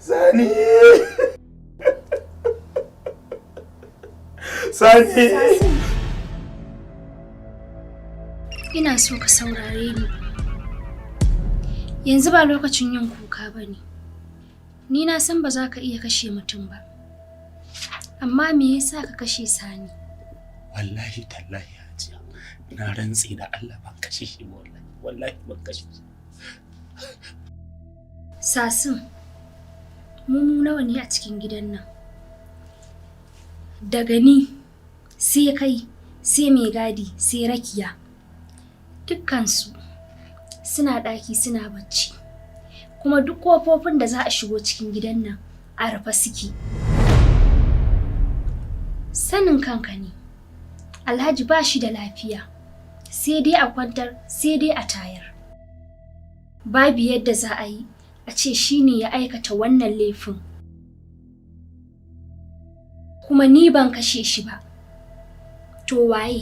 Sani. Sani. Ina so ka saurare ni. Yanzu ba lokacin yin kuka ba ne. Ni na san ba za ka iya kashe mutum ba. Amma me yasa ka kashe Sani? Wallahi tallahi Hajiya. Na rantsi da Allah ban kashe shi ba wallahi. Wallahi ban kashe shi. Sasin, mu nawa ne a cikin gidan nan? Daga ni, sai kai, sai mai gadi, sai Rakiya. Dukkansu suna ɗaki suna bacci. Kuma duk kofofin da za a shigo cikin gidan nan a rufe suke. Sanin kanka ne, Alhaji ba shi da lafiya. Sai dai a kwantar, sai dai a tayar. Babu yadda za a yi a ce shi ne ya aikata wannan laifin. Kuma ni ban kashe shi ba. To waye?